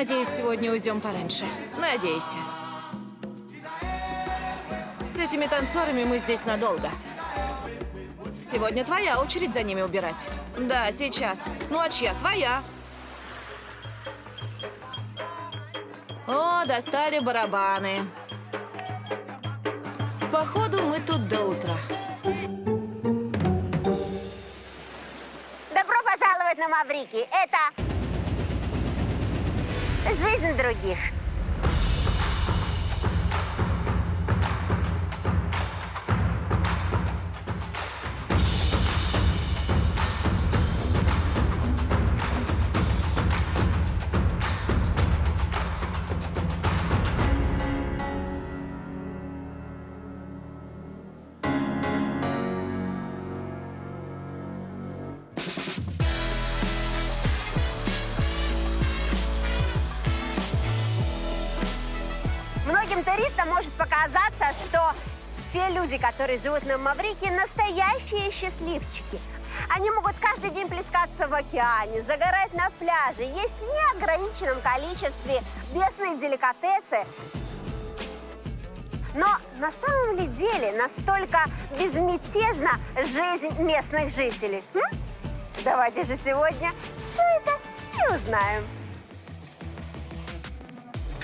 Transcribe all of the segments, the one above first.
Надеюсь, сегодня уйдем пораньше. Надейся. С этими танцорами мы здесь надолго. Сегодня твоя очередь за ними убирать. Да, сейчас. Ну а чья? Твоя. О, достали барабаны. Походу, мы тут до утра. Добро пожаловать на Маврикий. Это «Жизнь других». Многим туристам может показаться, что те люди, которые живут на Маврикии, настоящие счастливчики. Они могут каждый день плескаться в океане, загорать на пляже, есть в неограниченном количестве местные деликатесы. Но на самом ли деле настолько безмятежна жизнь местных жителей? Давайте же сегодня все это и узнаем.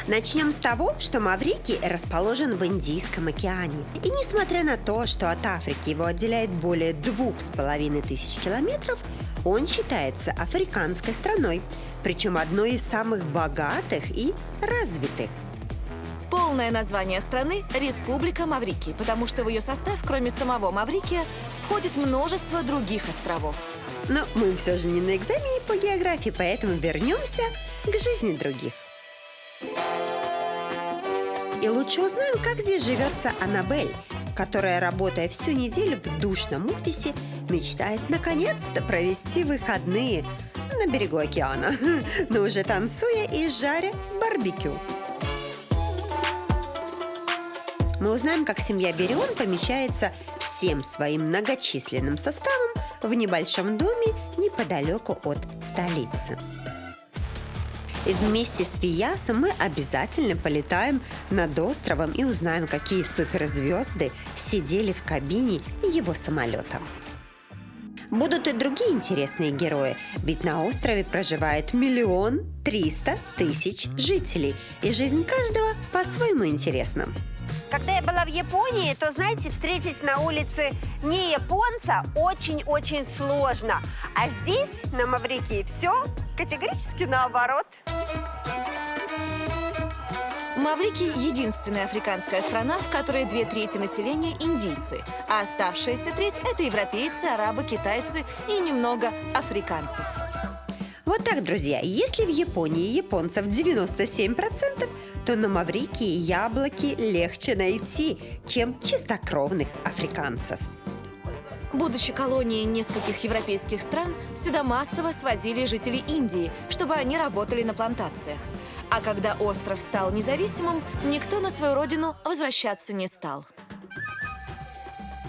Начнем с того, что Маврикий расположен в Индийском океане. И несмотря на то, что от Африки его отделяет более 2500 километров, он считается африканской страной, причем одной из самых богатых и развитых. Полное название страны – Республика Маврикий, потому что в ее состав, кроме самого Маврикия, входит множество других островов. Но мы все же не на экзамене по географии, поэтому вернемся к жизни других. И лучше узнаем, как здесь живется Аннабель, которая, работая всю неделю в душном офисе, мечтает наконец-то провести выходные на берегу океана, но уже танцуя и жаря барбекю. Мы узнаем, как семья Берион помещается всем своим многочисленным составом в небольшом доме неподалеку от столицы. И вместе с Виясом мы обязательно полетаем над островом и узнаем, какие суперзвезды сидели в кабине его самолета. Будут и другие интересные герои, ведь на острове проживает 1 300 000 жителей, и жизнь каждого по-своему интересна. Когда я была в Японии, то, знаете, встретить на улице не японца очень-очень сложно. А здесь, на Маврикии, все категорически наоборот. Маврикий – единственная африканская страна, в которой 2/3 населения – индийцы, а оставшаяся треть – это европейцы, арабы, китайцы и немного африканцев. Вот так, друзья, если в Японии японцев 97%, то на Маврикии яблоки легче найти, чем чистокровных африканцев. Будучи колонией нескольких европейских стран, сюда массово свозили жителей Индии, чтобы они работали на плантациях. А когда остров стал независимым, никто на свою родину возвращаться не стал.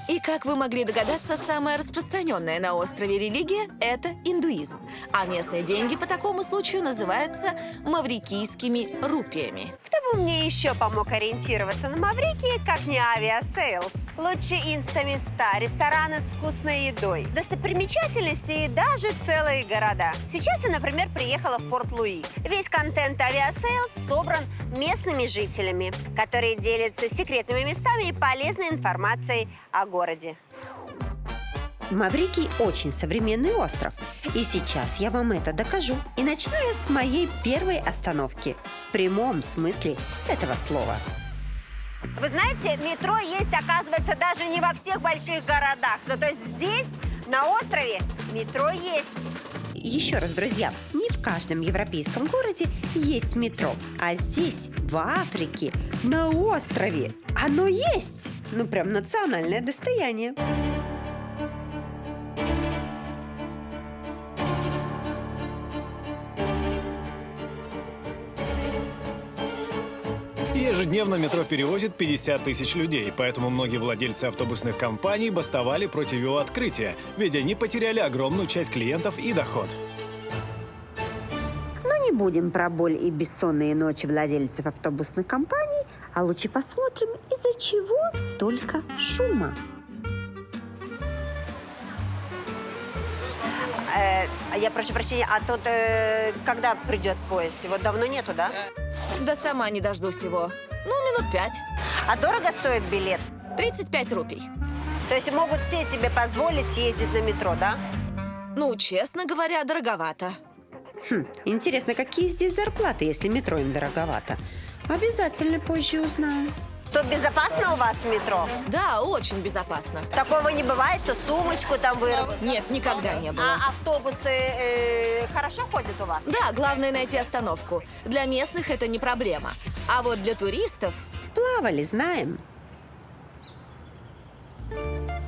И, как вы могли догадаться, самая распространенная на острове религия – это индуизм. А местные деньги по такому случаю называются маврикийскими рупиями. Кто бы мне еще помог ориентироваться на Маврикии, как не авиасейлс? Лучше инста-места, рестораны с вкусной едой, достопримечательности и даже целые города. Сейчас я, например, приехала в Порт-Луи. Весь контент авиасейлс собран местными жителями, которые делятся секретными местами и полезной информацией о городе. Маврикий очень современный остров, и сейчас я вам это докажу. И начну я с моей первой остановки, в прямом смысле этого слова. Вы знаете, метро есть, оказывается, даже не во всех больших городах. Зато здесь, на острове, метро есть. Еще раз, друзья, не в каждом европейском городе есть метро, а здесь, в Африке, на острове, оно есть. Ну, прям национальное достояние. Ежедневно метро перевозит 50 000 людей, поэтому многие владельцы автобусных компаний бастовали против его открытия, ведь они потеряли огромную часть клиентов и доход. Но Не будем про боль и бессонные ночи владельцев автобусных компаний, а лучше посмотрим, из-за чего столько шума. Я прошу прощения, а тут когда придет поезд? Его давно нету, да? Да сама не дождусь его. Ну, минут 5. А дорого стоит билет? 35 рупий. То есть могут все себе позволить ездить на метро, да? Ну, честно говоря, дороговато. Интересно, какие здесь зарплаты, если метро им дороговато? Обязательно позже узнаю. Тут безопасно у вас в метро? Да, очень безопасно. Такого не бывает, что сумочку там вырвут? Нет, никогда не было. А автобусы хорошо ходят у вас? Да, главное найти остановку. Для местных это не проблема. А вот для туристов... Плавали, знаем.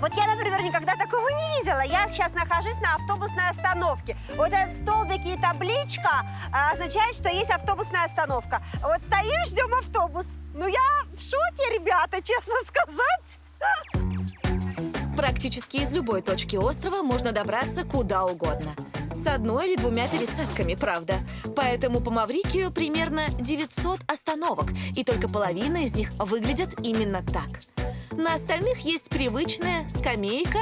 Вот я, например, никогда такого не видела. Я сейчас нахожусь на автобусной остановке. Вот этот столбик и табличка означает, что есть автобусная остановка. Вот стоим, ждем автобус. Ну, я в шоке, ребята, честно сказать. Практически из любой точки острова можно добраться куда угодно. С одной или двумя пересадками, правда. Поэтому по Маврикию примерно 900 остановок, и только половина из них выглядят именно так. На остальных есть привычная скамейка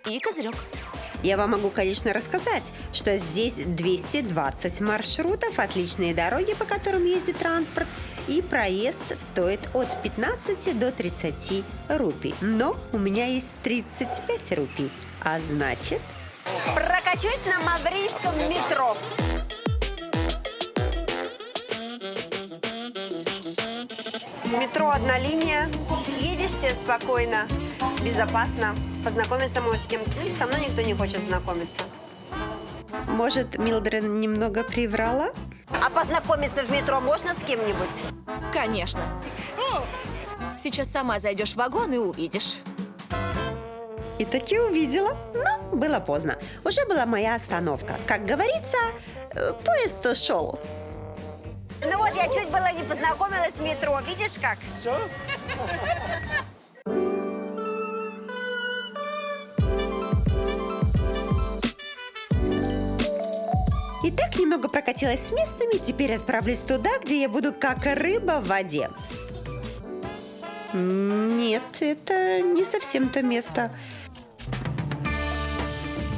и козырек. Я вам могу, конечно, рассказать, что здесь 220 маршрутов, отличные дороги, по которым ездит транспорт, и проезд стоит от 15 до 30 рупий. Но у меня есть 35 рупий, а значит... Прокачусь на маврийском метро. Метро одна линия. Едешь себе спокойно, безопасно. Познакомиться можешь с кем. Ну, со мной никто не хочет знакомиться. Может, Милдред немного приврала? А познакомиться в метро можно с кем-нибудь? Конечно. Сейчас сама зайдешь в вагон и увидишь. И таки увидела. Но было поздно. Уже была моя остановка. Как говорится, поезд ушел. Ну вот, я чуть было не познакомилась в метро. Видишь как? Итак, немного прокатилась с местными. Теперь отправлюсь туда, где я буду как рыба в воде. Нет, это не совсем то место.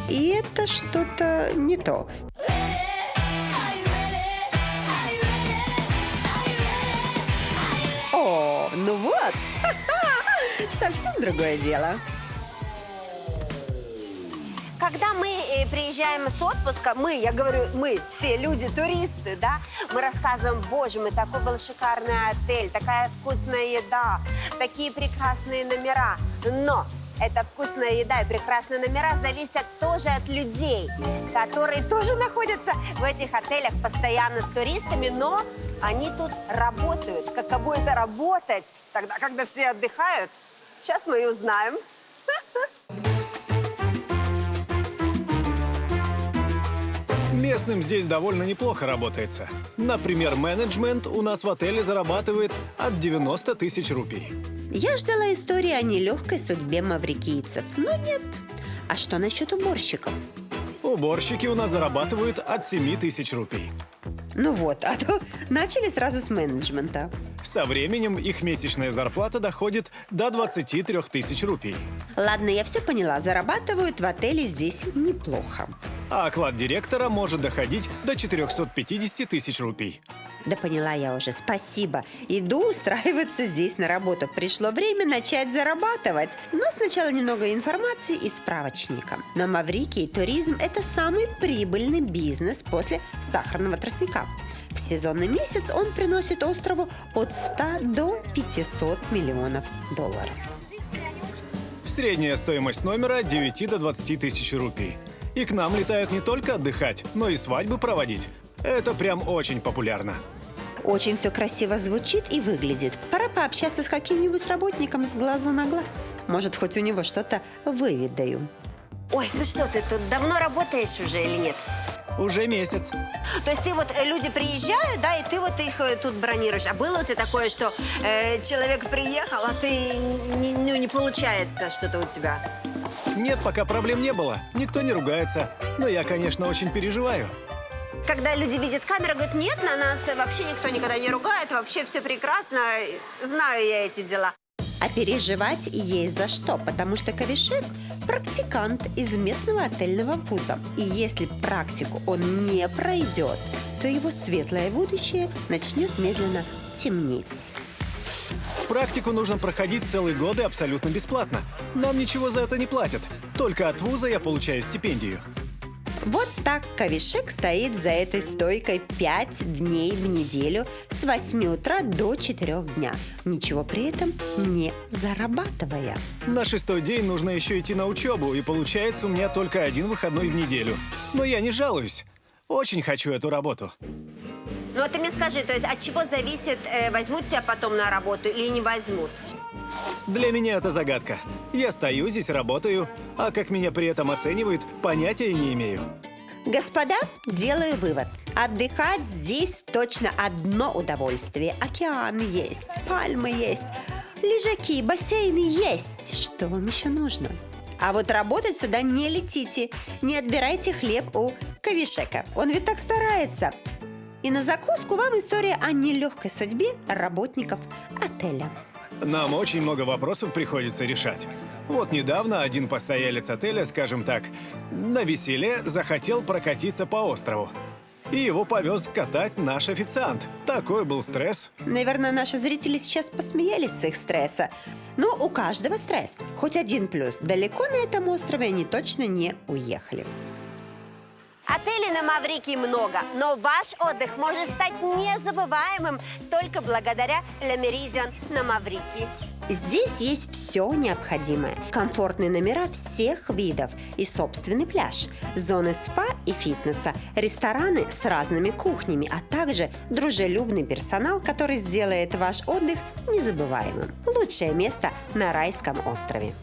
И это что-то не то. О, ну вот! Совсем другое дело. Когда мы приезжаем с отпуска, я говорю, мы, все люди, туристы, да, мы рассказываем, боже мой, такой был шикарный отель, такая вкусная еда, такие прекрасные номера. Но эта вкусная еда и прекрасные номера зависят тоже от людей, которые тоже находятся в этих отелях постоянно с туристами, но они тут работают. Каково это работать тогда, когда все отдыхают? Сейчас мы и узнаем. Местным здесь довольно неплохо работается. Например, менеджмент у нас в отеле зарабатывает от 90 тысяч рупий. Я ждала истории о нелегкой судьбе маврикийцев, но нет. А что насчет уборщиков? Уборщики у нас зарабатывают от 7 тысяч рупий. Ну вот, а то начали сразу с менеджмента. Со временем их месячная зарплата доходит до 23 тысяч рупий. Ладно, я все поняла, зарабатывают в отеле здесь неплохо. А оклад директора может доходить до 450 тысяч рупий. Да поняла я уже, спасибо. Иду устраиваться здесь на работу. Пришло время начать зарабатывать. Но сначала немного информации из справочника. На Маврикии туризм – это самый прибыльный бизнес после сахарного тростника. В сезонный месяц он приносит острову от 100 до 500 миллионов долларов. Средняя стоимость номера от 9 до 20 тысяч рупий. И к нам летают не только отдыхать, но и свадьбы проводить. Это прям очень популярно. Очень все красиво звучит и выглядит. Пора пообщаться с каким-нибудь работником с глазу на глаз. Может, хоть у него что-то выведаю. Ой, ну что, ты тут давно работаешь уже или нет? Уже месяц. То есть ты вот, люди приезжают, да, и ты вот их тут бронируешь. А было у тебя такое, что человек приехал, а ты не получается что-то у тебя? Нет, пока проблем не было. Никто не ругается. Но я, конечно, очень переживаю. Когда люди видят камеру, говорят, нет, на нас вообще никто никогда не ругает, вообще все прекрасно, знаю я эти дела. А переживать есть за что, потому что Кавишек – практикант из местного отельного вуза. И если практику он не пройдет, то его светлое будущее начнет медленно темнеть. Практику нужно проходить целые годы абсолютно бесплатно. Нам ничего за это не платят. Только от вуза я получаю стипендию. Вот так Кавишек стоит за этой стойкой 5 дней в неделю с 8 утра до 4 дня, ничего при этом не зарабатывая. На 6-й день нужно еще идти на учебу, и получается у меня только 1 выходной в неделю. Но я не жалуюсь. Очень хочу эту работу. Ну, а ты мне скажи, то есть от чего зависит, возьмут тебя потом на работу или не возьмут? Для меня это загадка. Я стою здесь, работаю, а как меня при этом оценивают, понятия не имею. Господа, делаю вывод. Отдыхать здесь точно одно удовольствие. Океан есть, пальмы есть, лежаки, бассейны есть. Что вам еще нужно? А вот работать сюда не летите. Не отбирайте хлеб у Кавишека. Он ведь так старается. И на закуску вам история о нелегкой судьбе работников отеля. Нам очень много вопросов приходится решать. Вот недавно один постоялец отеля, скажем так, на веселье захотел прокатиться по острову. И его повез катать наш официант. Такой был стресс. Наверное, наши зрители сейчас посмеялись с их стресса. Но у каждого стресс. Хоть один плюс. Далеко на этом острове они точно не уехали. Отелей на Маврикии много, но ваш отдых может стать незабываемым только благодаря Le Méridien на Маврикии. Здесь есть все необходимое. Комфортные номера всех видов и собственный пляж, зоны спа и фитнеса, рестораны с разными кухнями, а также дружелюбный персонал, который сделает ваш отдых незабываемым. Лучшее место на райском острове.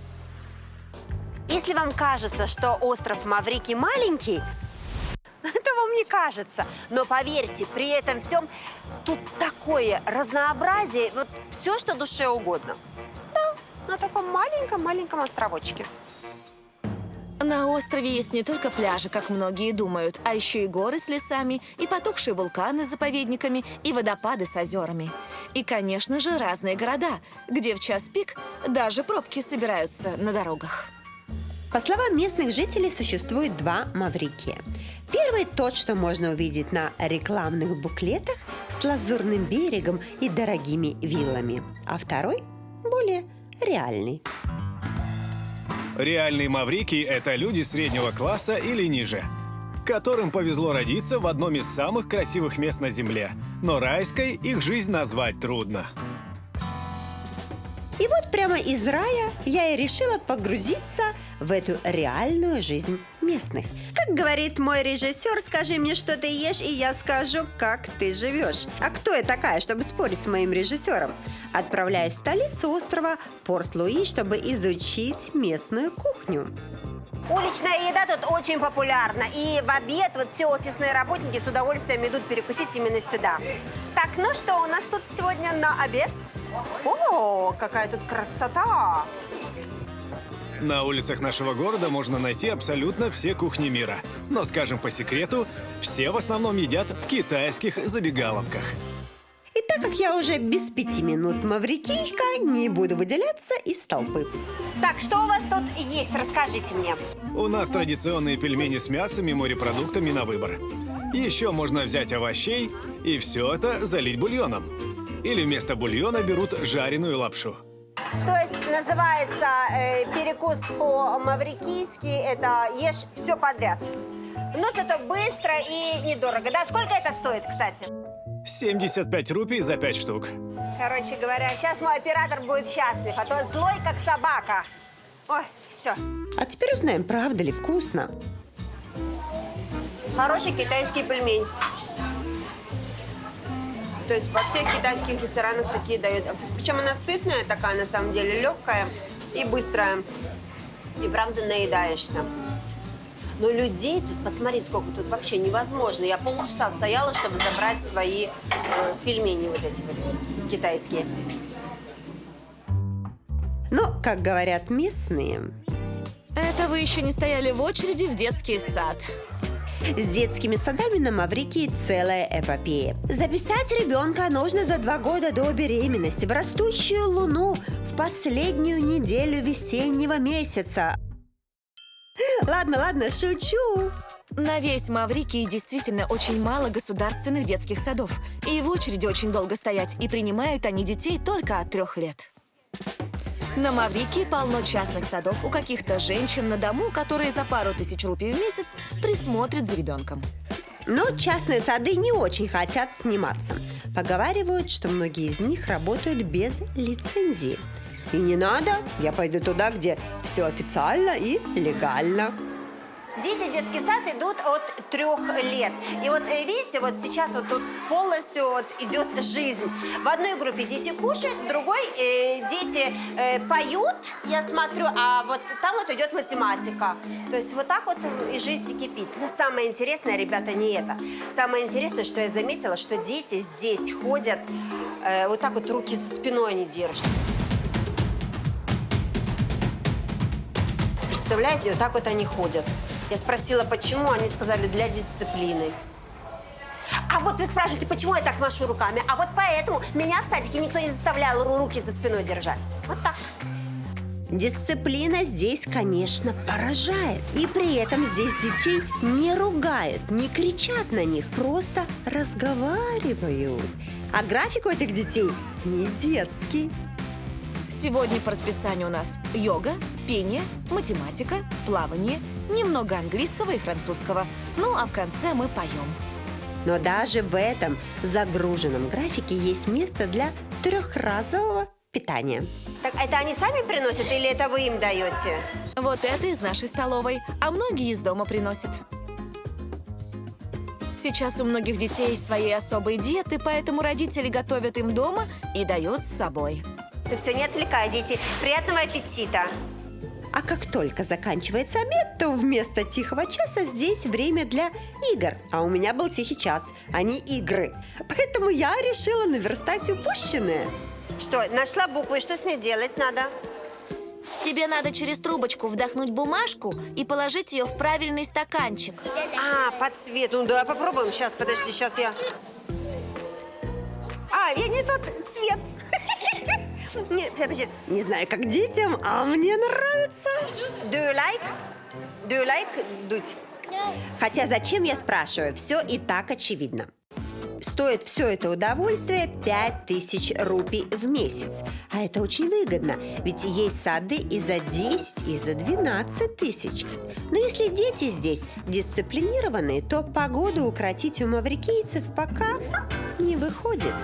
Если вам кажется, что остров Маврикий маленький, это вам не кажется. Но поверьте, при этом всем тут такое разнообразие, вот все, что душе угодно. Да, на таком маленьком-маленьком островочке. На острове есть не только пляжи, как многие думают, а еще и горы с лесами, и потухшие вулканы с заповедниками, и водопады с озерами. И, конечно же, разные города, где в час пик даже пробки собираются на дорогах. По словам местных жителей, существует 2 Маврикия. Первый – тот, что можно увидеть на рекламных буклетах с лазурным берегом и дорогими виллами. А второй – более реальный. Реальные Маврикии – это люди среднего класса или ниже, которым повезло родиться в одном из самых красивых мест на Земле. Но райской их жизнь назвать трудно. И вот прямо из рая я и решила погрузиться в эту реальную жизнь местных. Как говорит мой режиссер, скажи мне, что ты ешь, и я скажу, как ты живешь. А кто я такая, чтобы спорить с моим режиссером? Отправляюсь в столицу острова Порт-Луи, чтобы изучить местную кухню. Уличная еда тут очень популярна. И в обед вот все офисные работники с удовольствием идут перекусить именно сюда. Так, ну что у нас тут сегодня на обед? О, какая тут красота! На улицах нашего города можно найти абсолютно все кухни мира. Но, скажем по секрету, все в основном едят в китайских забегаловках. И так как я уже без 5 минут маврикийка, не буду выделяться из толпы. Так, что у вас тут есть? Расскажите мне. У нас традиционные пельмени с мясом и морепродуктами на выбор. Еще можно взять овощей и все это залить бульоном. Или вместо бульона берут жареную лапшу. То есть называется перекус по-маврикийски, это ешь все подряд. Но зато быстро и недорого. Да, сколько это стоит, кстати? 75 рупий за 5 штук. Короче говоря, сейчас мой оператор будет счастлив, а то злой, как собака. Ой, все. А теперь узнаем, правда ли вкусно. Хороший китайский пельмень. То есть во всех китайских ресторанах такие дают. Причем она сытная такая, на самом деле, легкая и быстрая. И правда наедаешься. Но людей тут, посмотри, сколько тут вообще невозможно. Я полчаса стояла, чтобы забрать свои пельмени вот эти вот китайские. Но, как говорят местные... Это вы еще не стояли в очереди в детский сад. С детскими садами на Маврикии целая эпопея. Записать ребенка нужно за 2 года до беременности в растущую луну в последнюю неделю весеннего месяца. Ладно, шучу. На весь Маврикий действительно очень мало государственных детских садов. И в очереди очень долго стоять, и принимают они детей только от 3 лет. На Маврикии полно частных садов у каких-то женщин на дому, которые за пару тысяч рупий в месяц присмотрят за ребенком. Но частные сады не очень хотят сниматься. Поговаривают, что многие из них работают без лицензии. И не надо, я пойду туда, где все официально и легально. Дети в детский сад идут от 3 лет. И вот видите, вот сейчас вот тут полностью вот идет жизнь. В одной группе дети кушают, в другой дети поют, я смотрю, а вот там вот идет математика. То есть вот так вот и жизнь кипит. Но самое интересное, ребята, не это. Самое интересное, что я заметила, что дети здесь ходят, вот так вот руки за спиной они держат. Представляете, вот так вот они ходят. Я спросила, почему, они сказали, для дисциплины. А вот вы спрашиваете, почему я так машу руками? А вот поэтому меня в садике никто не заставлял руки за спиной держать. Вот так. Дисциплина здесь, конечно, поражает. И при этом здесь детей не ругают, не кричат на них, просто разговаривают. А график у этих детей не детский. Сегодня по расписанию у нас йога, пение, математика, плавание, немного английского и французского. Ну, а в конце мы поем. Но даже в этом загруженном графике есть место для 3-разового питания. Так это они сами приносят или это вы им даете? Вот это из нашей столовой, а многие из дома приносят. Сейчас у многих детей свои особые диеты, поэтому родители готовят им дома и дают с собой. Ты все, не отвлекай, дети. Приятного аппетита. А как только заканчивается обед, то вместо тихого часа здесь время для игр. А у меня был тихий час, а не игры. Поэтому я решила наверстать упущенное. Что, нашла букву, и что с ней делать надо? Тебе надо через трубочку вдохнуть бумажку и положить ее в правильный стаканчик. А, по цвету. Ну, давай попробуем. Сейчас, подожди, сейчас я... А, я не тот цвет. Нет, подожди. Не знаю, как детям, а мне нравится. Do you like дуть? Хотя зачем я спрашиваю? Все и так очевидно. Стоит все это удовольствие 5000 рупий в месяц. А это очень выгодно, ведь есть сады и за 10, и за 12 тысяч. Но если дети здесь дисциплинированные, то погоду укротить у маврикийцев пока не выходит.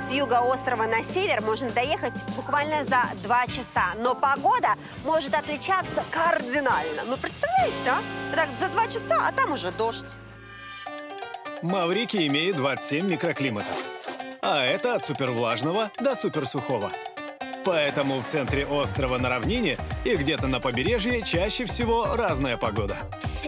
С юга острова на север можно доехать буквально за 2 часа. Но погода может отличаться кардинально. Ну, представляете, а? Так, за 2 часа, а там уже дождь. Маврикий имеет 27 микроклиматов. А это от супервлажного до суперсухого. Поэтому в центре острова на равнине и где-то на побережье чаще всего разная погода.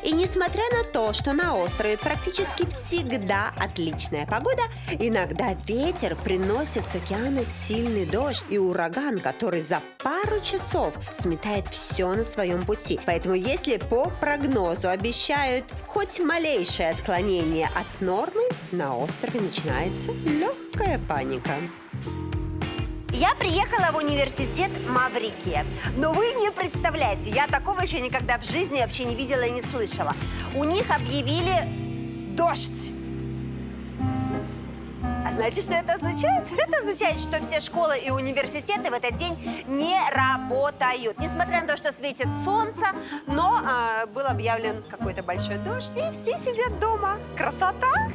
И несмотря на то, что на острове практически всегда отличная погода, иногда ветер приносит с океана сильный дождь и ураган, который за пару часов сметает все на своем пути. Поэтому если по прогнозу обещают хоть малейшее отклонение от нормы, на острове начинается легкая паника. Я приехала в университет Маврикия. Но вы не представляете, я такого еще никогда в жизни вообще не видела и не слышала. У них объявили дождь. А знаете, что это означает? Это означает, что все школы и университеты в этот день не работают. Несмотря на то, что светит солнце, но был объявлен какой-то большой дождь, и все сидят дома. Красота!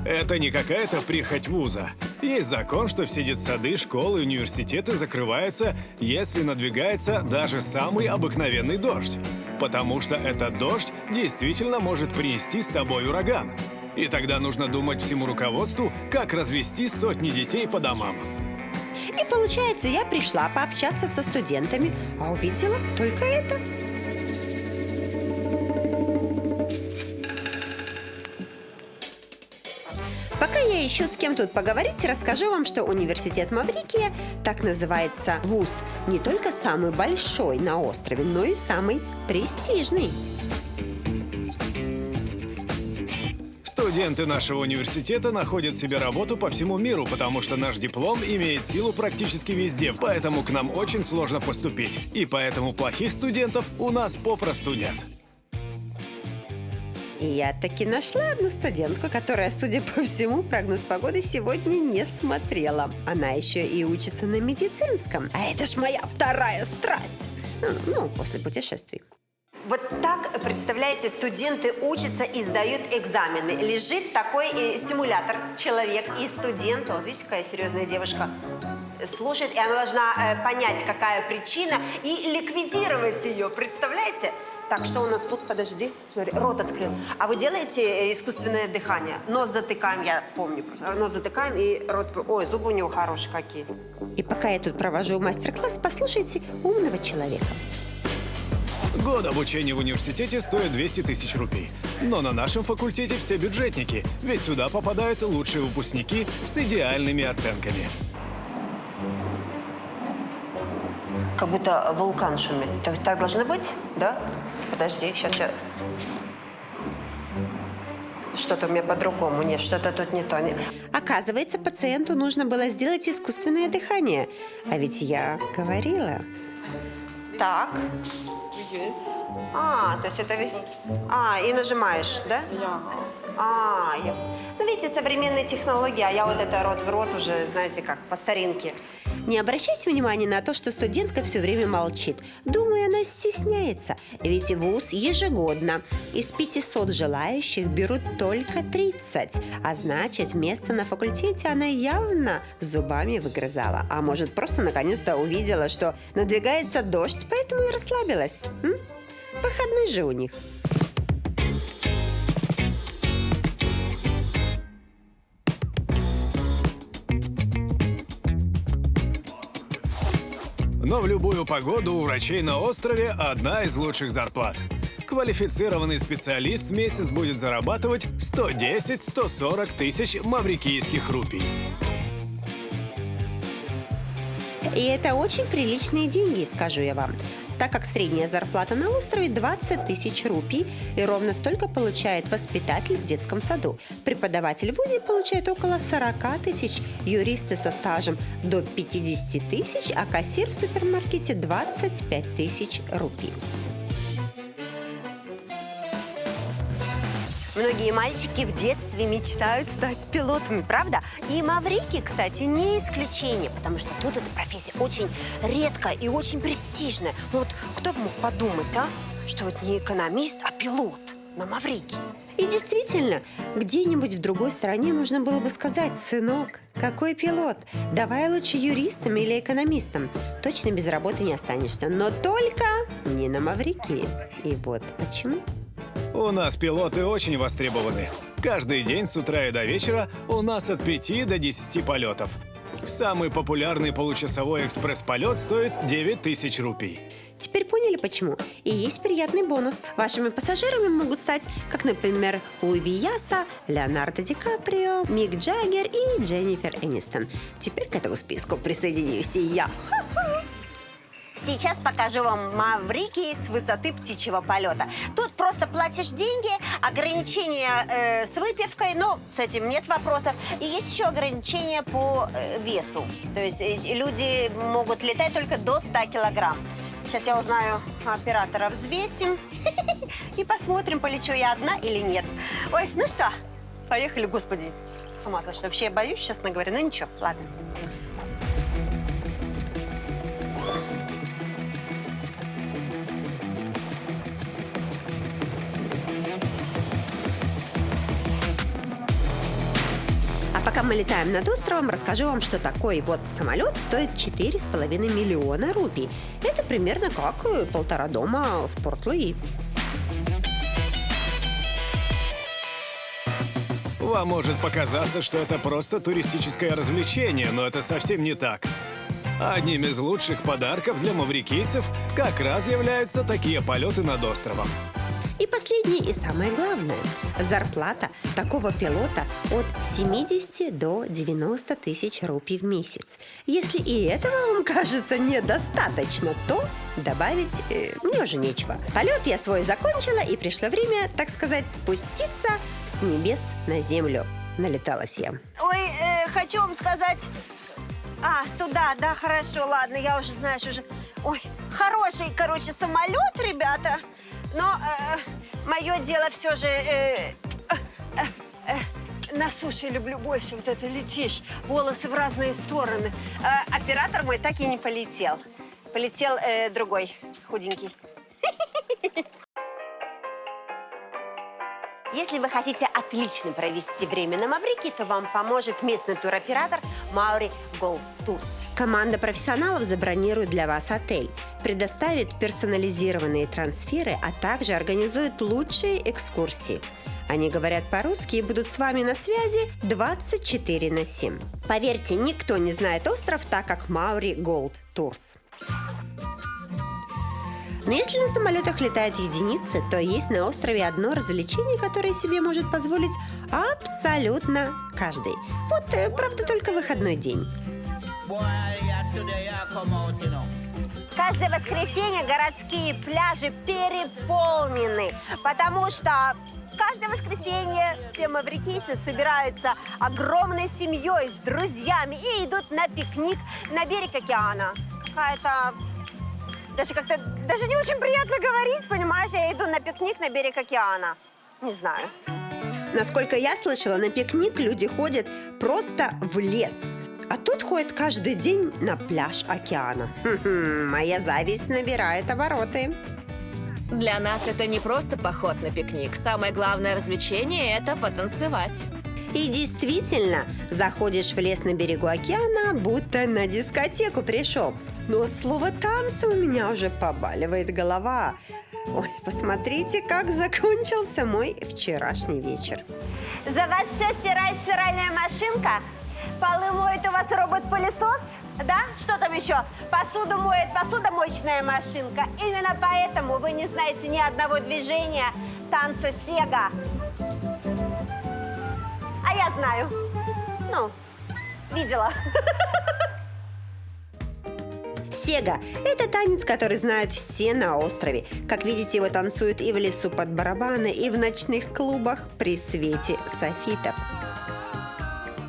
Это не какая-то прихоть вуза. Есть закон, что все детсады, школы и университеты закрываются, если надвигается даже самый обыкновенный дождь. Потому что этот дождь действительно может принести с собой ураган. И тогда нужно думать всему руководству, как развести сотни детей по домам. И получается, я пришла пообщаться со студентами, а увидела только это. Пока я ищут с кем тут поговорить, расскажу вам, что университет Маврикия, так называется вуз, не только самый большой на острове, но и самый престижный. Студенты нашего университета находят себе работу по всему миру, потому что наш диплом имеет силу практически везде, поэтому к нам очень сложно поступить. И поэтому плохих студентов у нас попросту нет. И я таки нашла одну студентку, которая, судя по всему, прогноз погоды сегодня не смотрела. Она еще и учится на медицинском. А это ж моя вторая страсть. Ну, после путешествий. Вот так, представляете, студенты учатся и сдают экзамены. Лежит такой симулятор, человек и студент. Вот видите, какая серьезная девушка слушает, и она должна понять, какая причина, и ликвидировать ее, представляете? Так, что у нас тут? Подожди, смотри, рот открыл. А вы делаете искусственное дыхание? Нос затыкаем, я помню просто. Нос затыкаем и рот... Ой, зубы у него хорошие какие. И пока я тут провожу мастер-класс, послушайте умного человека. Год обучения в университете стоит 200 тысяч рупий. Но на нашем факультете все бюджетники, ведь сюда попадают лучшие выпускники с идеальными оценками. Как будто вулкан шумит. Так должно быть, да? Подожди, сейчас я... Что-то у меня по-другому. Нет, что-то тут не то. Оказывается, пациенту нужно было сделать искусственное дыхание. А ведь я говорила. Так. То есть это... и нажимаешь, да? Ну, видите, современные технологии, а я вот это рот в рот уже, знаете, как, по старинке. Не обращайте внимания на то, что студентка все время молчит. Думаю, она стесняется. Ведь вуз ежегодно из 500 желающих берут только 30. А значит, место на факультете она явно зубами выгрызала. А может, просто наконец-то увидела, что надвигается дождь, поэтому и расслабилась. Выходной же у них. Но в любую погоду у врачей на острове одна из лучших зарплат. Квалифицированный специалист в месяц будет зарабатывать 110-140 тысяч маврикийских рупий. И это очень приличные деньги, скажу я вам. Так как средняя зарплата на острове 20 тысяч рупий, и ровно столько получает воспитатель в детском саду. Преподаватель в вузе получает около 40 тысяч, юристы со стажем до 50 тысяч, а кассир в супермаркете 25 тысяч рупий. Многие мальчики в детстве мечтают стать пилотами, правда? И Маврикий, кстати, не исключение, потому что тут эта профессия очень редкая и очень престижная. Ну вот кто бы мог подумать, что вот не экономист, а пилот на Маврикии? И действительно, где-нибудь в другой стране можно было бы сказать: сынок, какой пилот? Давай лучше юристом или экономистом. Точно без работы не останешься. Но только не на Маврикии. И вот почему. У нас пилоты очень востребованы. Каждый день с утра и до вечера у нас от 5 до 10 полетов. Самый популярный получасовой экспресс-полет стоит 9 тысяч рупий. Теперь поняли, почему? И есть приятный бонус. Вашими пассажирами могут стать, как, например, Уиби Яса, Леонардо Ди Каприо, Мик Джаггер и Дженнифер Энистон. Теперь к этому списку присоединюсь и я. Сейчас покажу вам Маврикий с высоты птичьего полета. Тут просто платишь деньги, ограничения с выпивкой, но с этим нет вопросов. И есть еще ограничения по весу. То есть люди могут летать только до 100 килограмм. Сейчас я узнаю оператора, взвесим и посмотрим, полечу я одна или нет. Ой, ну что, поехали, господи. С ума сошла. Вообще я боюсь, честно говоря, но ничего, ладно. А пока мы летаем над островом, расскажу вам, что такой вот самолет стоит 4,5 миллиона рупий. Это примерно как 1,5 дома в Порт-Луи. Вам может показаться, что это просто туристическое развлечение, но это совсем не так. Одним из лучших подарков для маврикийцев как раз являются такие полеты над островом. И последнее и самое главное. Зарплата такого пилота от 70 до 90 тысяч рупий в месяц. Если и этого вам кажется недостаточно, то добавить мне уже нечего. Полет я свой закончила, и пришло время, так сказать, спуститься с небес на землю. Налеталась я. Ой, хочу вам сказать... туда, да, хорошо, ладно, я уже, знаешь, уже... Ой, хороший, короче, самолет, ребята. Но мое дело все же... на суше люблю больше, вот это летишь, волосы в разные стороны. Оператор мой так и не полетел. Полетел другой, худенький. Если вы хотите отлично провести время на Маврикии, то вам поможет местный туроператор Маврикий Tours. Команда профессионалов забронирует для вас отель, предоставит персонализированные трансферы, а также организует лучшие экскурсии. Они говорят по-русски и будут с вами на связи 24/7. Поверьте, никто не знает остров так, как Маврикий Tours. Но если на самолетах летают единицы, то есть на острове одно развлечение, которое себе может позволить абсолютно каждый. Вот, правда, только выходной день. Каждое воскресенье городские пляжи переполнены, потому что каждое воскресенье все маврикийцы собираются огромной семьей с друзьями и идут на пикник на берег океана. Какая-то... Даже не очень приятно говорить, понимаешь? Я иду на пикник на берег океана. Не знаю. Насколько я слышала, на пикник люди ходят просто в лес. А тут ходят каждый день на пляж океана. Моя зависть набирает обороты. Для нас это не просто поход на пикник. Самое главное развлечение – это потанцевать. И действительно, заходишь в лес на берегу океана, будто на дискотеку пришел. Но от слова «танцы» у меня уже побаливает голова. Ой, посмотрите, как закончился мой вчерашний вечер. За вас все стирает стиральная машинка? Полы моет у вас робот-пылесос? Да? Что там еще? Посуду моет посудомоечная машинка. Именно поэтому вы не знаете ни одного движения танца сега. А я знаю. Ну, видела. Сега – это танец, который знают все на острове. Как видите, его танцуют и в лесу под барабаны, и в ночных клубах при свете софитов.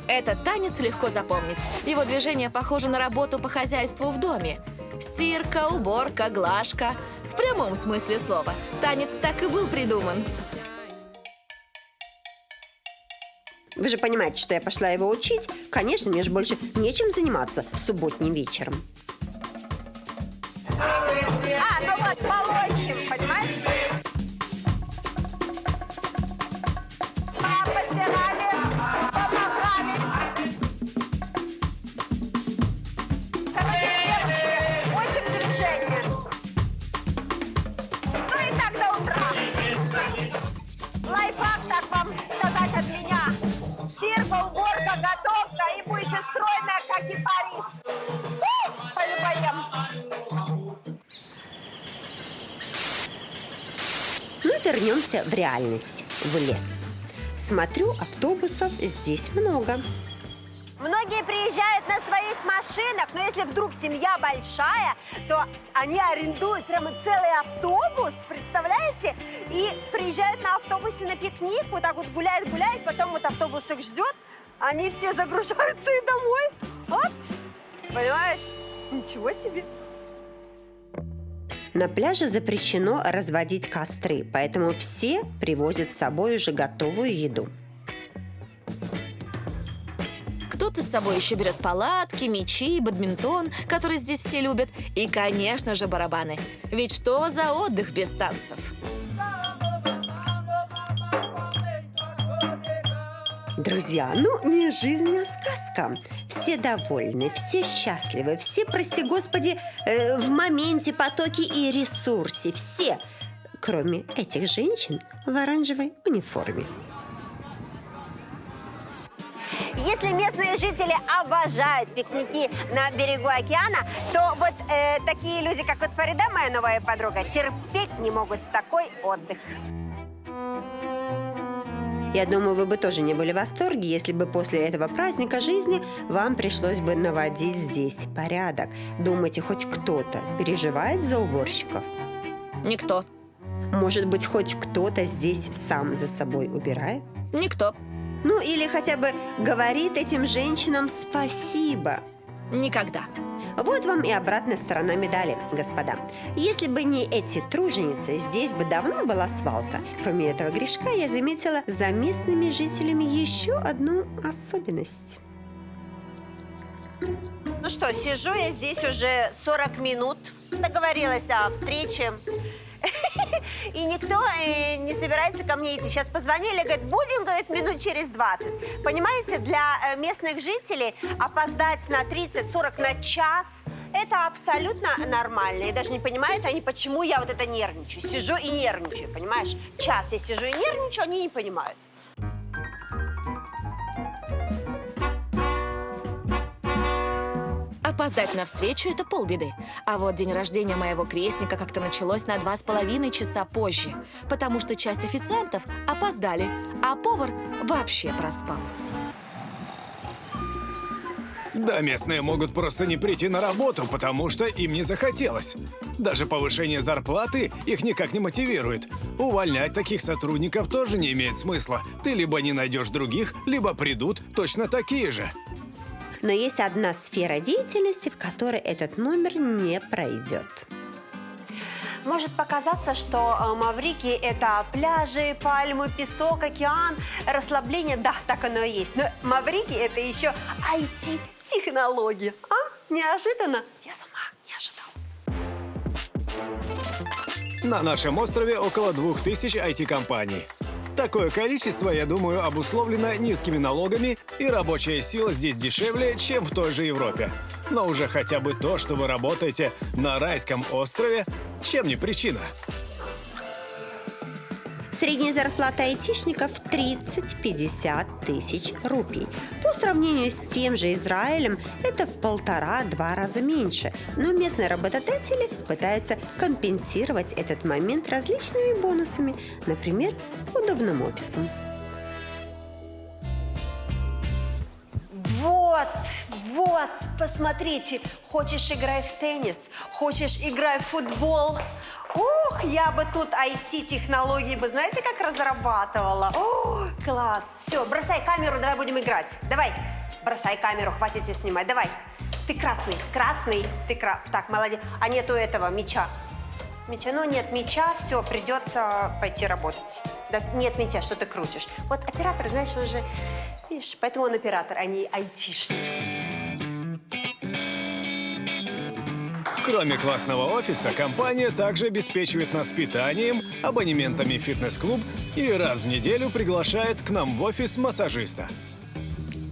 Этот танец легко запомнить. Его движения похожи на работу по хозяйству в доме. Стирка, уборка, глажка. В прямом смысле слова. Танец так и был придуман. Вы же понимаете, что я пошла его учить. Конечно, мне же больше нечем заниматься субботним вечером. Ну вот, молочим, понимаешь? Постирали, помахали. Короче, девочки, очень движение. Ну и так до утра. Лайфхак, так вам сказать от меня. Стирка, уборка, готовка, и будете стройная, как и Париж. Пойду поем. Ну, вернемся в реальность, в лес. Смотрю, автобусов здесь много. Многие приезжают на своих машинах, но если вдруг семья большая, то они арендуют прямо целый автобус, представляете? И приезжают на автобусе на пикник, вот так вот гуляют, потом вот автобус их ждет, они все загружаются и домой. Вот, понимаешь? Ничего себе. На пляже запрещено разводить костры, поэтому все привозят с собой уже готовую еду. Кто-то с собой еще берет палатки, мячи, бадминтон, который здесь все любят, и, конечно же, барабаны. Ведь что за отдых без танцев? Друзья, ну не жизнь, а сказка. Все довольны, все счастливы, все, прости господи, в моменте, потоке и ресурсе. Все, кроме этих женщин в оранжевой униформе. Если местные жители обожают пикники на берегу океана, то вот такие люди, как вот Фарида, моя новая подруга, терпеть не могут такой отдых. Я думаю, вы бы тоже не были в восторге, если бы после этого праздника жизни вам пришлось бы наводить здесь порядок. Думаете, хоть кто-то переживает за уборщиков? Никто. Может быть, хоть кто-то здесь сам за собой убирает? Никто. Ну, или хотя бы говорит этим женщинам спасибо. Никогда. Вот вам и обратная сторона медали, господа. Если бы не эти труженицы, здесь бы давно была свалка. Кроме этого грешка, я заметила за местными жителями еще одну особенность. Ну что, сижу я здесь уже 40 минут. Договорилась о встрече. И никто не собирается ко мне идти. Сейчас позвонили, говорят, будем, говорит, минут через 20. Понимаете, для местных жителей опоздать на 30-40 на час – это абсолютно нормально. И даже не понимают они, почему я вот это нервничаю. Сижу и нервничаю, понимаешь? Час я сижу и нервничаю, они не понимают. Опоздать на встречу – это полбеды. А вот день рождения моего крестника как-то началось на 2,5 часа позже, потому что часть официантов опоздали, а повар вообще проспал. Да, местные могут просто не прийти на работу, потому что им не захотелось. Даже повышение зарплаты их никак не мотивирует. Увольнять таких сотрудников тоже не имеет смысла. Ты либо не найдешь других, либо придут точно такие же. Но есть одна сфера деятельности, в которой этот номер не пройдет. Может показаться, что Маврикий – это пляжи, пальмы, песок, океан, расслабление. Да, так оно и есть. Но Маврикий – это еще IT-технологии. А? Неожиданно? Я с ума не ожидал. На нашем острове около 2000 IT-компаний. Такое количество, я думаю, обусловлено низкими налогами, и рабочая сила здесь дешевле, чем в той же Европе. Но уже хотя бы то, что вы работаете на райском острове, чем не причина? Средняя зарплата айтишников 30-50 тысяч рупий. По сравнению с тем же Израилем, это в 1,5-2 раза меньше. Но местные работодатели пытаются компенсировать этот момент различными бонусами, например, удобным офисом. Вот, посмотрите, хочешь играй в теннис, хочешь играй в футбол. Ух, я бы тут IT-технологии бы, знаете, как разрабатывала. О, класс. Все, бросай камеру, давай будем играть. Давай, бросай камеру, хватит тебя снимать, давай. Ты красный, Так, молодец. А нету этого мяча. Ну нет мяча, все, придется пойти работать. Да, нет мяча, что ты крутишь. Вот оператор, знаешь, он же, видишь, поэтому он оператор, а не айтишник. Кроме классного офиса, компания также обеспечивает нас питанием, абонементами в фитнес-клуб и раз в неделю приглашает к нам в офис массажиста.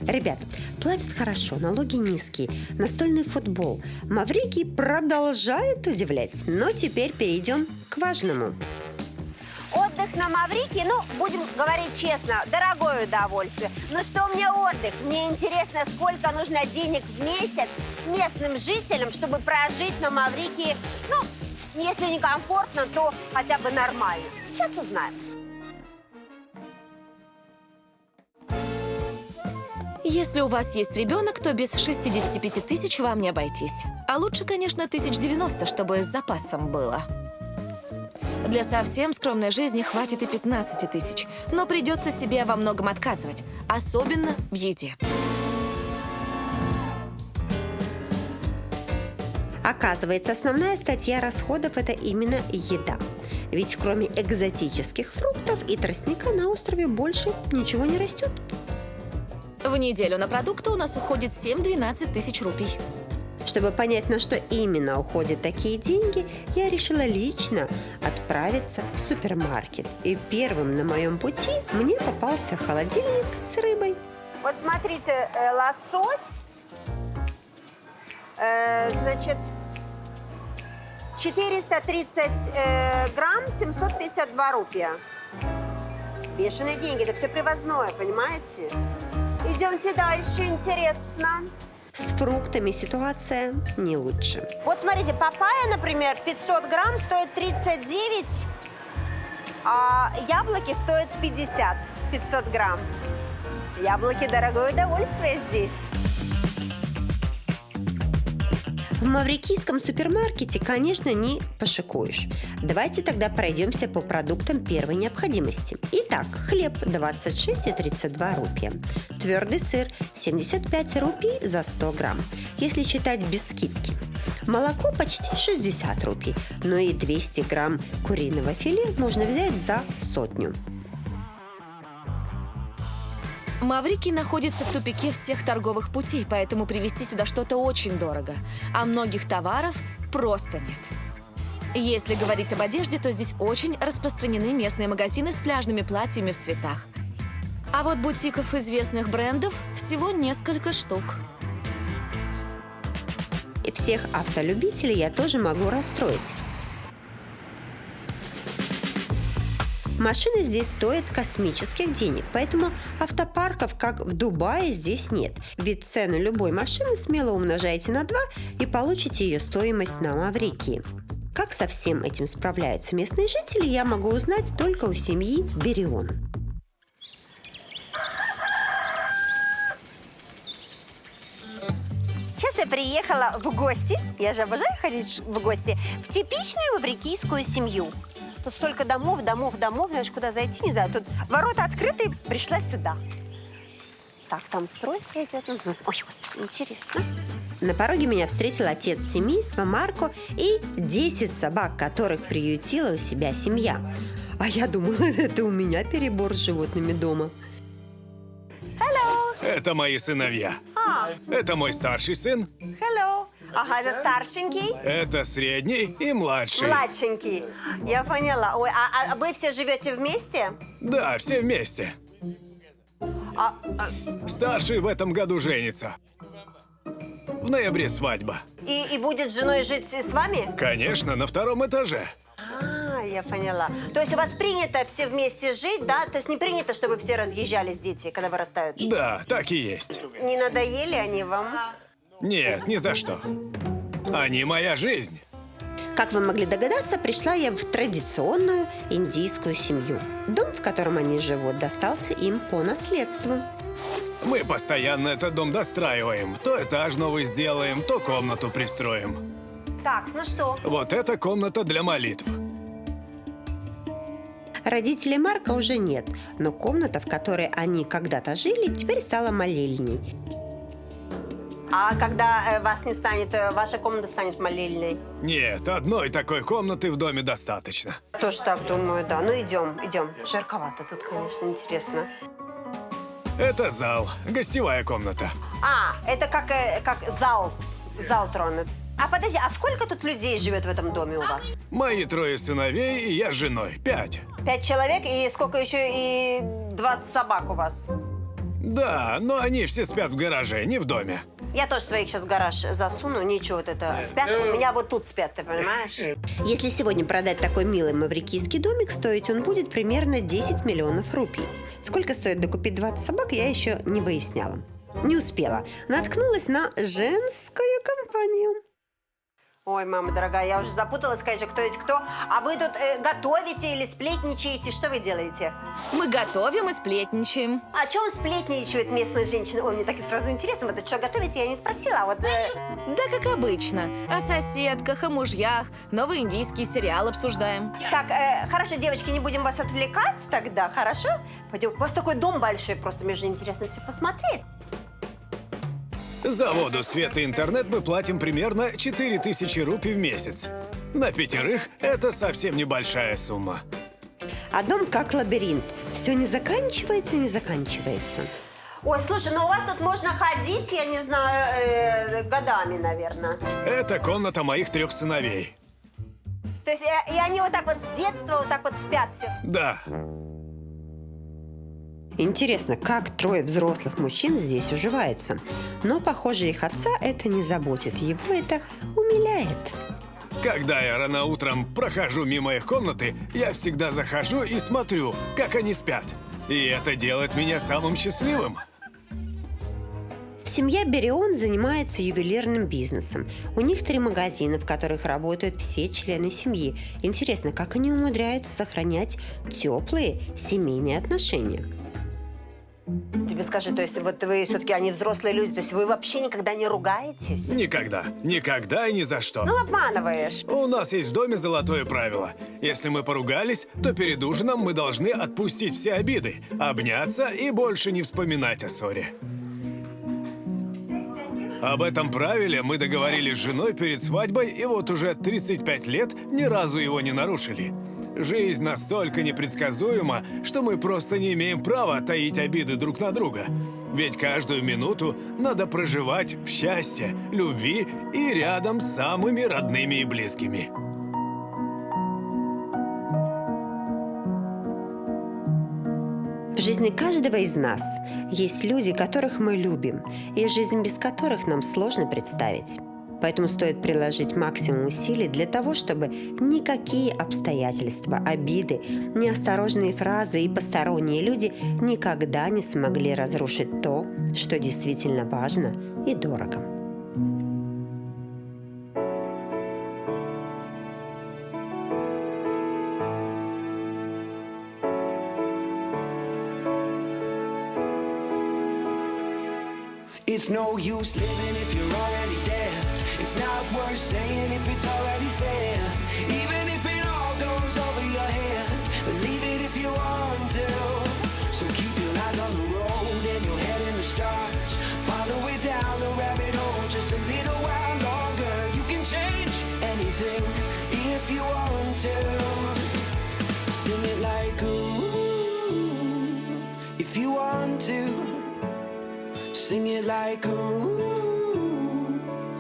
Ребят, платят хорошо, налоги низкие, настольный футбол. Маврикий продолжает удивлять, но теперь перейдем к важному. Отдых на Маврикии, ну, будем говорить честно, дорогое удовольствие. Но что мне отдых? Мне интересно, сколько нужно денег в месяц местным жителям, чтобы прожить на Маврикии, ну, если не комфортно, то хотя бы нормально. Сейчас узнаем. Если у вас есть ребенок, то без 65 тысяч вам не обойтись. А лучше, конечно, 1090, чтобы с запасом было. Для совсем скромной жизни хватит и 15 тысяч, но придется себе во многом отказывать, особенно в еде. Оказывается, основная статья расходов – это именно еда. Ведь кроме экзотических фруктов и тростника на острове больше ничего не растет. В неделю на продукты у нас уходит 7-12 тысяч рупий. Чтобы понять, на что именно уходят такие деньги, я решила лично отправиться в супермаркет. И первым на моем пути мне попался холодильник с рыбой. Вот смотрите, лосось, значит, 430 грамм, 752 рупия. Бешеные деньги, это все привозное, понимаете? Идемте дальше, интересно. С фруктами ситуация не лучше. Вот смотрите, папайя, например, 500 грамм стоит 39 А яблоки стоят 500 грамм. Яблоки – дорогое удовольствие здесь. В маврикийском супермаркете, конечно, не пошикуешь. Давайте тогда пройдемся по продуктам первой необходимости. Итак, хлеб 26 и 32 рупия. Твердый сыр 75 рупий за 100 грамм, если считать без скидки. Молоко почти 60 рупий, но и 200 грамм куриного филе можно взять за 100. Маврикий находится в тупике всех торговых путей, поэтому привезти сюда что-то очень дорого. А многих товаров просто нет. Если говорить об одежде, то здесь очень распространены местные магазины с пляжными платьями в цветах. А вот бутиков известных брендов всего несколько штук. И всех автолюбителей я тоже могу расстроить. Машины здесь стоят космических денег, поэтому автопарков, как в Дубае, здесь нет. Ведь цену любой машины смело умножаете на 2 и получите ее стоимость на Маврикии. Как со всем этим справляются местные жители, я могу узнать только у семьи Берион. Сейчас я приехала в гости, я же обожаю ходить в гости, в типичную маврикийскую семью. Тут столько домов, знаешь, куда зайти, не знаю. Тут ворота открыты, пришла сюда. Так, там стройка идет. Ой, господи, интересно. На пороге меня встретил отец семейства Марко и 10 собак, которых приютила у себя семья. А я думала, это у меня перебор с животными дома. Hello. Это мои сыновья. Это мой старший сын. Hello. Ага, это старшенький. Это средний и младший. Младшенький. Я поняла. Ой, а вы все живете вместе? Да, все вместе. Старший в этом году женится. В ноябре свадьба. И будет с женой жить с вами? Конечно, на 2-м этаже. Я поняла. То есть у вас принято все вместе жить, да? То есть не принято, чтобы все разъезжались дети, когда вырастают? Да, так и есть. Не надоели они вам? Нет, ни за что. Они моя жизнь. Как вы могли догадаться, пришла я в традиционную индийскую семью. Дом, в котором они живут, достался им по наследству. Мы постоянно этот дом достраиваем. То этаж новый сделаем, то комнату пристроим. Так, ну что? Вот это комната для молитв. Родителей Марка уже нет, но комната, в которой они когда-то жили, теперь стала молельней. А когда вас не станет, ваша комната станет молельной? Нет, одной такой комнаты в доме достаточно. Тоже так думаю, да. Ну идем. Жарковато тут, конечно, интересно. Это зал, гостевая комната. Это как зал тронут. А подожди, а сколько тут людей живет в этом доме у вас? Мои 3 сыновей и я с женой. 5. 5 человек и сколько еще и 20 собак у вас? Да, но они все спят в гараже, не в доме. Я тоже своих сейчас в гараж засуну, ничего вот это. Спят, у меня вот тут спят, ты понимаешь? Если сегодня продать такой милый маврикийский домик, стоить он будет примерно 10 миллионов рупий. Сколько стоит докупить 20 собак, я еще не выясняла. Не успела. Наткнулась на женскую компанию. Ой, мама дорогая, я уже запуталась, конечно, кто есть кто. А вы тут готовите или сплетничаете? Что вы делаете? Мы готовим и сплетничаем. О чем сплетничают местные женщины? Ой, мне так и сразу интересно. Вы тут что готовите, я не спросила. А вот... Да, как обычно. О соседках, о мужьях. Новый индийский сериал обсуждаем. Так, хорошо, девочки, не будем вас отвлекать тогда, хорошо? Пойдем, у вас такой дом большой, просто мне же интересно все посмотреть. За воду, свет и интернет мы платим примерно 4000 рупий в месяц. На 5 это совсем небольшая сумма. А дом как лабиринт. Все не заканчивается. Ой, слушай, ну у вас тут можно ходить, я не знаю, годами, наверное. Это комната моих 3 сыновей. То есть и они вот так вот с детства вот так вот спят все? Да. Интересно, как 3 взрослых мужчин здесь уживаются. Но, похоже, их отца это не заботит. Его это умиляет. Когда я рано утром прохожу мимо их комнаты, я всегда захожу и смотрю, как они спят. И это делает меня самым счастливым. Семья Берион занимается ювелирным бизнесом. У них 3 магазина, в которых работают все члены семьи. Интересно, как они умудряются сохранять теплые семейные отношения? Тебе скажи, то есть вот вы все-таки, они взрослые люди, то есть вы вообще никогда не ругаетесь? Никогда. Никогда и ни за что. Ну, обманываешь. У нас есть в доме золотое правило. Если мы поругались, то перед ужином мы должны отпустить все обиды, обняться и больше не вспоминать о ссоре. Об этом правиле мы договорились с женой перед свадьбой, и вот уже 35 лет ни разу его не нарушили. Жизнь настолько непредсказуема, что мы просто не имеем права таить обиды друг на друга. Ведь каждую минуту надо проживать в счастье, любви и рядом с самыми родными и близкими. В жизни каждого из нас есть люди, которых мы любим, и жизнь без которых нам сложно представить. Поэтому стоит приложить максимум усилий для того, чтобы никакие обстоятельства, обиды, неосторожные фразы и посторонние люди никогда не смогли разрушить то, что действительно важно и дорого. It's no use living if you're already there. It's not worth saying if it's already said. Even if it all goes over your head, believe it if you want to. So keep your eyes on the road and your head in the stars. Follow it down the rabbit hole just a little while longer. You can change anything if you want to. Sing it like ooh, if you want to. Sing it like ooh,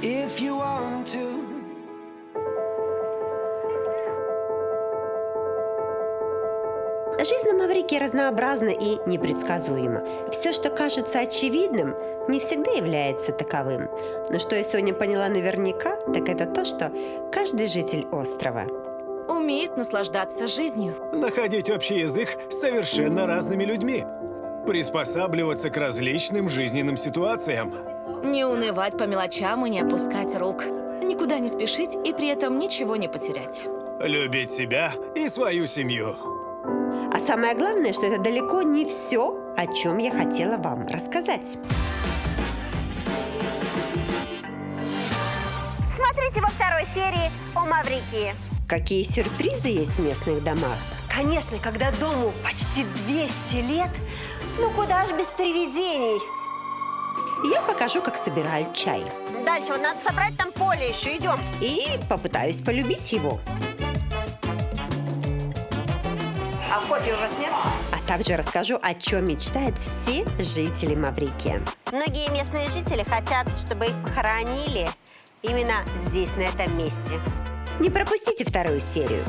if you want to. Жизнь на Маврикии разнообразна и непредсказуема. Все, что кажется очевидным, не всегда является таковым. Но что я сегодня поняла наверняка, так это то, что каждый житель острова Умеет наслаждаться жизнью. Находить общий язык с совершенно разными людьми. Приспосабливаться к различным жизненным ситуациям. Не унывать по мелочам и не опускать рук. Никуда не спешить и при этом ничего не потерять. Любить себя и свою семью. А самое главное, что это далеко не все, о чем я хотела вам рассказать. Смотрите во второй серии о Маврикии. Какие сюрпризы есть в местных домах? Конечно, когда дому почти 200 лет, ну куда ж без привидений. Я покажу, как собирают чай. Дальше вот надо собрать там поле еще, идем. И попытаюсь полюбить его. А кофе у вас нет? А также расскажу, о чем мечтают все жители Маврикия. Многие местные жители хотят, чтобы их похоронили именно здесь, на этом месте. Не пропустите вторую серию.